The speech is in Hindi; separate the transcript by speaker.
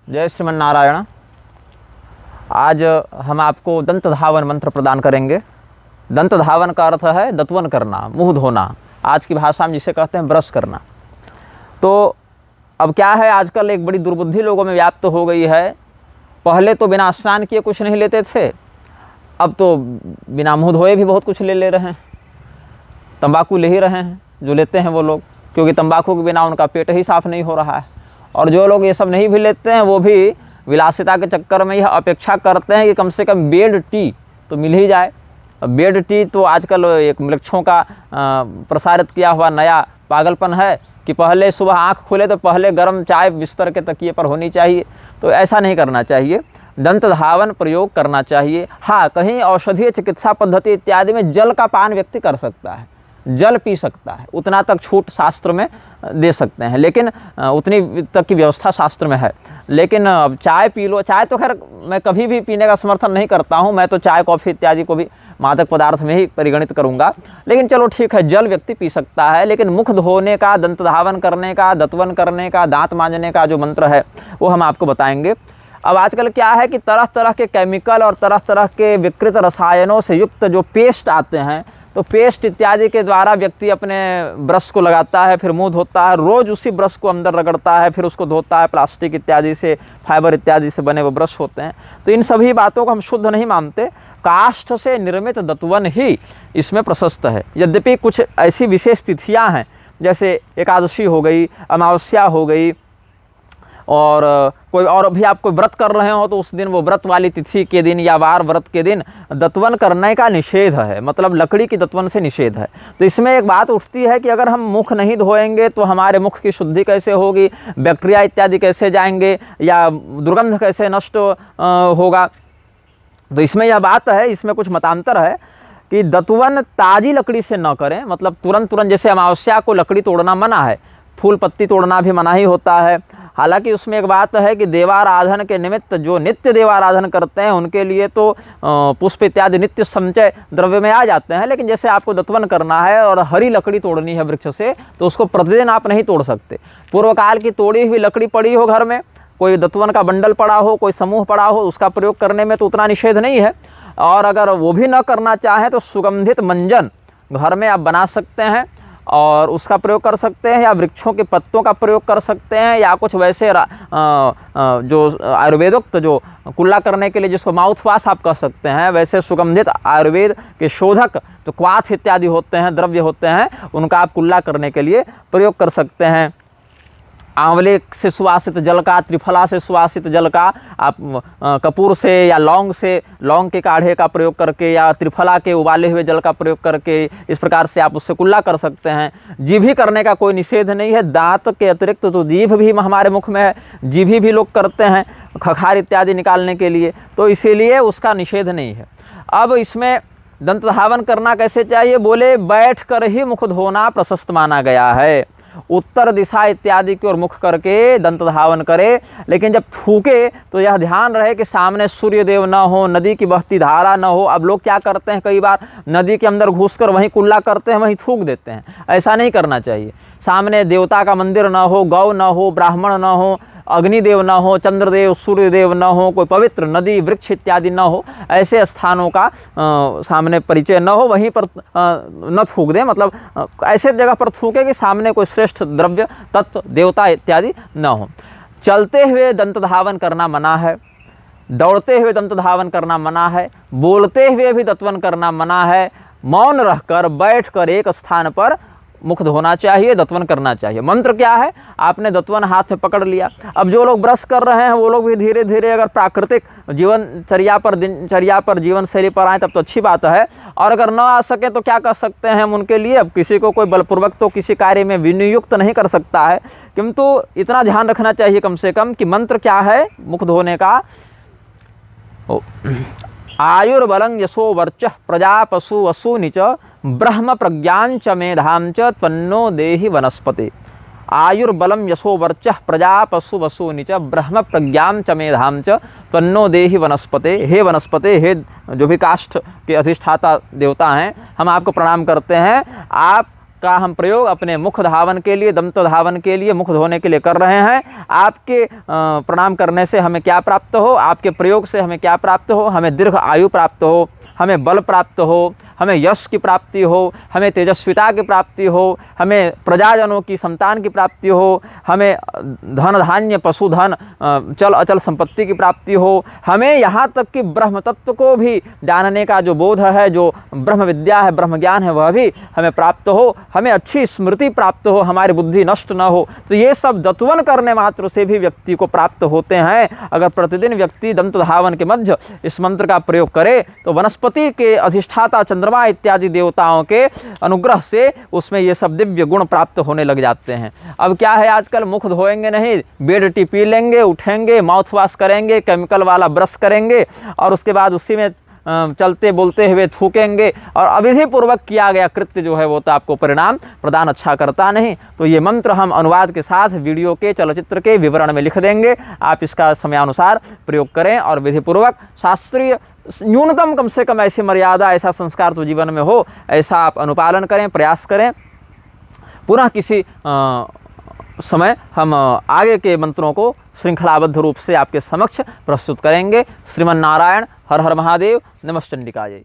Speaker 1: जय श्रीमन नारायण। आज हम आपको दंत धावन मंत्र प्रदान करेंगे। दंत धावन का अर्थ है दंतवन करना, मुंह धोना, आज की भाषा में जिसे कहते हैं ब्रश करना। तो अब क्या है, आजकल एक बड़ी दुर्बुद्धि लोगों में व्याप्त हो गई है। पहले तो बिना स्नान किए कुछ नहीं लेते थे, अब तो बिना मुंह धोए भी बहुत कुछ ले रहे हैं। तंबाकू ले ही रहे हैं जो लेते हैं वो लोग, क्योंकि तंबाकू के बिना उनका पेट ही साफ नहीं हो रहा है। और जो लोग ये सब नहीं भी लेते हैं वो भी विलासिता के चक्कर में यह अपेक्षा करते हैं कि कम से कम बेड टी तो मिल ही जाए। बेड टी तो आजकल एक वृक्षों का प्रसारित किया हुआ नया पागलपन है कि पहले सुबह आँख खुले तो पहले गर्म चाय बिस्तर के तकिए पर होनी चाहिए। तो ऐसा नहीं करना चाहिए, दंत धावन प्रयोग करना चाहिए। हाँ, कहीं औषधीय चिकित्सा पद्धति इत्यादि में जल का पान व्यक्ति कर सकता है, जल पी सकता है, उतना तक छूट शास्त्र में दे सकते हैं, लेकिन उतनी तक की व्यवस्था शास्त्र में है। लेकिन अब चाय पी लो, चाय तो खैर मैं कभी भी पीने का समर्थन नहीं करता हूँ, मैं तो चाय कॉफ़ी इत्यादि को भी मादक पदार्थ में ही परिगणित करूँगा। लेकिन चलो ठीक है, जल व्यक्ति पी सकता है, लेकिन मुख धोने का, दंत धावन करने का, दंतवन करने का, दांत मांजने का जो मंत्र है वो हम आपको बताएंगे। अब आजकल क्या है कि तरह तरह के केमिकल और तरह तरह के विकृत रसायनों से युक्त जो पेस्ट आते हैं, तो पेस्ट इत्यादि के द्वारा व्यक्ति अपने ब्रश को लगाता है, फिर मुंह धोता है, रोज़ उसी ब्रश को अंदर रगड़ता है, फिर उसको धोता है। प्लास्टिक इत्यादि से, फाइबर इत्यादि से बने वो ब्रश होते हैं। तो इन सभी बातों को हम शुद्ध नहीं मानते। काष्ठ से निर्मित दंतवन ही इसमें प्रशस्त है। यद्यपि कुछ ऐसी विशेष तिथियां हैं, जैसे एकादशी हो गई, अमावस्या हो गई, और कोई और भी आप कोई व्रत कर रहे हो तो उस दिन वो व्रत वाली तिथि के दिन या वार व्रत के दिन दंतवन करने का निषेध है, मतलब लकड़ी की दंतवन से निषेध है। तो इसमें एक बात उठती है कि अगर हम मुख नहीं धोएंगे तो हमारे मुख की शुद्धि कैसे होगी, बैक्टीरिया इत्यादि कैसे जाएंगे, या दुर्गंध कैसे नष्ट होगा। तो इसमें यह बात है, इसमें कुछ मतांतर है कि दंतवन ताजी लकड़ी से न करें, मतलब तुरंत जैसे अमावस्या को लकड़ी तोड़ना मना है, फूल पत्ती तोड़ना भी मना ही होता है। हालांकि उसमें एक बात है कि देवाराधन के निमित्त जो नित्य देवाराधन करते हैं उनके लिए तो पुष्प इत्यादि नित्य संचय द्रव्य में आ जाते हैं। लेकिन जैसे आपको दंतवन करना है और हरी लकड़ी तोड़नी है वृक्ष से, तो उसको प्रतिदिन आप नहीं तोड़ सकते। पूर्व काल की तोड़ी हुई लकड़ी पड़ी हो घर में, कोई दंतवन का बंडल पड़ा हो, कोई समूह पड़ा हो, उसका प्रयोग करने में तो उतना निषेध नहीं है। और अगर वो भी न करना चाहें तो सुगंधित मंजन घर में आप बना सकते हैं और उसका प्रयोग कर सकते हैं, या वृक्षों के पत्तों का प्रयोग कर सकते हैं, या कुछ वैसे जो आयुर्वेदोक्त जो कुल्ला करने के लिए जिसको माउथ वाश आप कर सकते हैं, वैसे सुगंधित आयुर्वेद के शोधक जो क्वाथ इत्यादि होते हैं, द्रव्य होते हैं, उनका आप कुल्ला करने के लिए प्रयोग कर सकते हैं। आंवले से सुवासित जल का, त्रिफला से सुवासित जल का आप कपूर से या लौंग से, लौंग के काढ़े का प्रयोग करके, या त्रिफला के उबाले हुए जल का प्रयोग करके, इस प्रकार से आप उससे कुल्ला कर सकते हैं। जीभी करने का कोई निषेध नहीं है। दांत के अतिरिक्त तो जीभ भी हमारे मुख में है, जीभी भी लोग करते हैं खखार इत्यादि निकालने के लिए, तो इसीलिए उसका निषेध नहीं है। अब इसमें दंत धावन करना कैसे चाहिए, बोले बैठ कर ही मुख धोना प्रशस्त माना गया है। उत्तर दिशा इत्यादि की ओर मुख करके दंत धावन करे, लेकिन जब थूके तो यह ध्यान रहे कि सामने सूर्य देव न हो, नदी की बहती धारा न हो। अब लोग क्या करते हैं, कई बार नदी के अंदर घुसकर वहीं कुल्ला करते हैं, वहीं थूक देते हैं। ऐसा नहीं करना चाहिए। सामने देवता का मंदिर न हो, गौ न हो, ब्राह्मण न हो, अग्निदेव न हो, चंद्रदेव, सूर्यदेव न हो, कोई पवित्र नदी वृक्ष इत्यादि न हो, ऐसे स्थानों का सामने परिचय न हो, वहीं पर न थूक दें। मतलब ऐसे जगह पर थूके कि सामने कोई श्रेष्ठ द्रव्य तत्व देवता इत्यादि न हो। चलते हुए दंत धावन करना मना है, दौड़ते हुए दंत धावन करना मना है, बोलते हुए भी दंतवन करना मना है। मौन रहकर बैठकर एक स्थान पर मुख धोना चाहिए, दंतवन करना चाहिए। मंत्र क्या है, आपने दंतवन हाथ में पकड़ लिया। अब जो लोग ब्रश कर रहे हैं वो लोग भी धीरे धीरे अगर प्राकृतिक जीवनचर्या पर, दिनचर्या पर, जीवन शैली पर आए तब तो अच्छी बात है। और अगर न आ सके तो क्या कर सकते हैं हम उनके लिए। अब किसी को कोई बलपूर्वक तो किसी कार्य में विनियुक्त नहीं कर सकता है, किंतु इतना ध्यान रखना चाहिए कम से कम कि मंत्र क्या है मुख धोने का। आयुर्बलं यशो वर्चः प्रजा पशु वसूनि च ब्रह्म प्रज्ञां च मेधां च त्वन्नो देहि वनस्पति। आयुर्बलं यशो वर्चः प्रजा पशु वसूनि च ब्रह्म प्रज्ञां च मेधां च त्वन्नो देहि वनस्पते। हे वनस्पते, हे जो भी काष्ठ के अधिष्ठाता देवता हैं, हम आपको प्रणाम करते हैं। आप का हम प्रयोग अपने मुख धावन के लिए, दंत धावन के लिए, मुख धोने के लिए कर रहे हैं। आपके प्रणाम करने से हमें क्या प्राप्त हो, आपके प्रयोग से हमें क्या प्राप्त हो? हमें दीर्घ आयु प्राप्त हो, हमें बल प्राप्त हो, हमें यश की प्राप्ति हो, हमें तेजस्विता की प्राप्ति हो, हमें प्रजाजनों की संतान की प्राप्ति हो, हमें धन धान्य पशुधन चल अचल संपत्ति की प्राप्ति हो, हमें यहाँ तक कि ब्रह्म तत्व को भी जानने का जो बोध है, जो ब्रह्म विद्या है, ब्रह्म ज्ञान है, वह भी हमें प्राप्त हो, हमें अच्छी स्मृति प्राप्त हो, हमारी बुद्धि नष्ट न हो। तो ये सब दत्वन करने मात्र से भी व्यक्ति को प्राप्त होते हैं। अगर प्रतिदिन व्यक्ति दंत धावन के मध्य इस मंत्र का प्रयोग करे तो वनस्पति के अधिष्ठाता चंद्रमा इत्यादि देवताओं के अनुग्रह से उसमें ये सब दिव्य गुण प्राप्त होने लग जाते हैं। अब क्या है, आजकल मुख धोएंगे नहीं, बेड टी पी लेंगे, उठेंगे, माउथ वॉश करेंगे, केमिकल वाला ब्रश करेंगे और उसके बाद उसी में चलते बोलते हुए थूकेंगे और अविधि पूर्वक किया गया कृत्य जो है वो तो आपको परिणाम प्रदान अच्छा करता नहीं। तो ये मंत्र हम अनुवाद के साथ वीडियो के, चलचित्र के विवरण में लिख देंगे। आप इसका समयानुसार प्रयोग करें और विधिपूर्वक शास्त्रीय न्यूनतम कम से कम ऐसी मर्यादा, ऐसा संस्कार तो जीवन में हो, ऐसा आप अनुपालन करें, प्रयास करें। पुनः किसी समय हम आगे के मंत्रों को श्रृंखलाबद्ध रूप से आपके समक्ष प्रस्तुत करेंगे। श्रीमन नारायण, हर हर महादेव, नमश्चंडिकाजय।